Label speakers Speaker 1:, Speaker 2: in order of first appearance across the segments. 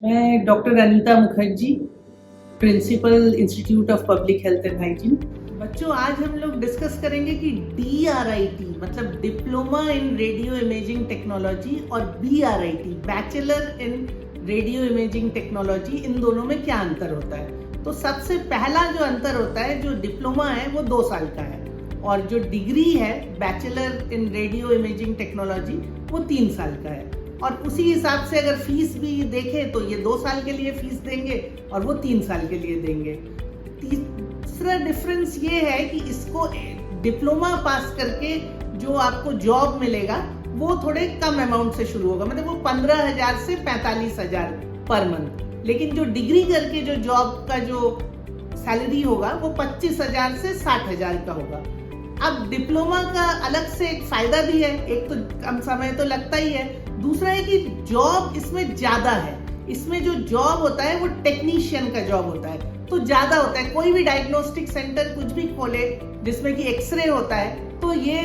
Speaker 1: मैं doctor Anita Mukherjee, principal institute of public health and hygiene. बच्चों, आज हम लोग डिस्कस करेंगे कि DRIT मतलब diploma in radio imaging technology और BRIT bachelor in radio imaging technology, इन दोनों में क्या अंतर होता है। तो सबसे पहला जो अंतर होता है, जो डिप्लोमा है वो 2 साल का है और जो डिग्री है bachelor in radio imaging technology वो 3 साल का है। और उसी हिसाब से अगर फीस भी देखें तो ये 2 साल के लिए फीस देंगे और वो 3 साल के लिए देंगे। तीसरा डिफरेंस ये है कि इसको डिप्लोमा पास करके जो आपको जॉब मिलेगा वो थोड़े कम अमाउंट से शुरू होगा, मतलब वो 15,000 से 45,000 पर मंथ। लेकिन जो डिग्री करके जो जॉब का जो सैलरी होगा वो 25,000 से 60,000 का होगा। अब डिप्लोमा का अलग से एक फायदा भी है, एक तो कम समय तो लगता ही है, दूसरा है कि जॉब इसमें ज्यादा है। इसमें जो जॉब होता है वो टेक्नीशियन का जॉब होता है, तो ज्यादा होता है। कोई भी डायग्नोस्टिक सेंटर कुछ भी खोले जिसमें कि एक्सरे होता है तो ये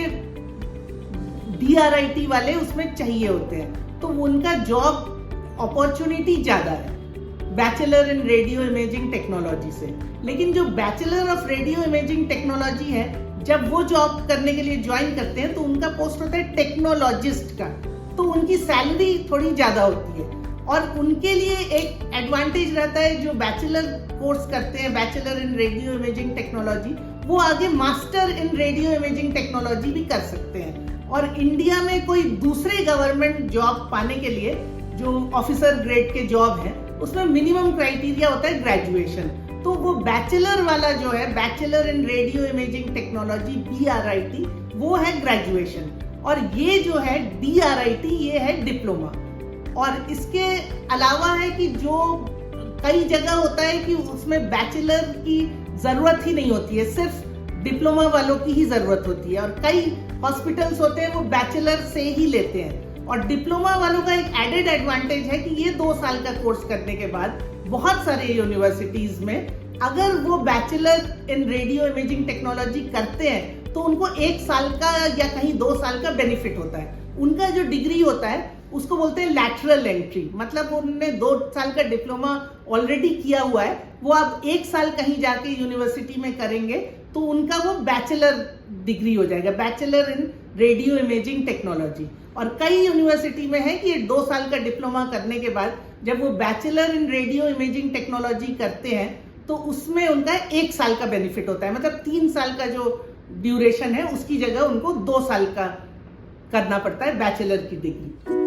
Speaker 1: DRIT वाले उसमें चाहिए होते हैं, तो उनका जॉब अपॉर्चुनिटी ज्यादा है bachelor in radio imaging technology से। लेकिन जो bachelor of radio imaging technology है, जब वो जॉब करने के लिए ज्वाइन करते हैं तो उनका पोस्ट होता है टेक्नोलॉजिस्ट का, तो उनकी सैलरी थोड़ी ज्यादा होती है। और उनके लिए एक एडवांटेज रहता है, जो बैचलर कोर्स करते हैं bachelor in radio imaging technology, वो आगे master in radio imaging technology भी कर सकते हैं। और इंडिया में कोई दूसरे गवर्नमेंट जॉब पाने के लिए जो ऑफिसर ग्रेड के जॉब है उसमें मिनिमम क्राइटेरिया होता है ग्रेजुएशन। तो वो बैचलर वाला जो है bachelor in radio imaging technology BRIT, वो है ग्रेजुएशन, और ये जो है DRIT ये है डिप्लोमा। और इसके अलावा है कि जो कई जगह होता है कि उसमें बैचलर की जरूरत ही नहीं होती है, सिर्फ डिप्लोमा वालों की ही जरूरत होती है। और कई हॉस्पिटल्स होते हैं वो बैचलर से ही लेते हैं। और डिप्लोमा वालों का एक एडेड एडवांटेज है कि ये 2 साल का कोर्स करने के बाद बहुत सारे यूनिवर्सिटीज में अगर वो bachelor in radio imaging technology करते हैं तो उनको 1 साल का या कहीं 2 साल का बेनिफिट होता है। उनका जो डिग्री होता है उसको बोलते हैं लैटरल एंट्री, मतलब उन्होंने 2 साल का डिप्लोमा ऑलरेडी किया हुआ है, वो अब 1 साल कहीं जाके यूनिवर्सिटी में करेंगे तो उनका वो बैचलर डिग्री हो जाएगा, bachelor in radio imaging technology. और कई यूनिवर्सिटी में है कि 2 साल का डिप्लोमा करने के बाद जब वो bachelor in radio imaging technology करते हैं तो उसमें उनका 1 साल का बेनिफिट होता है, मतलब 3 साल का जो ड्यूरेशन है उसकी जगह उनको 2 साल का करना पड़ता है बैचलर की डिग्री।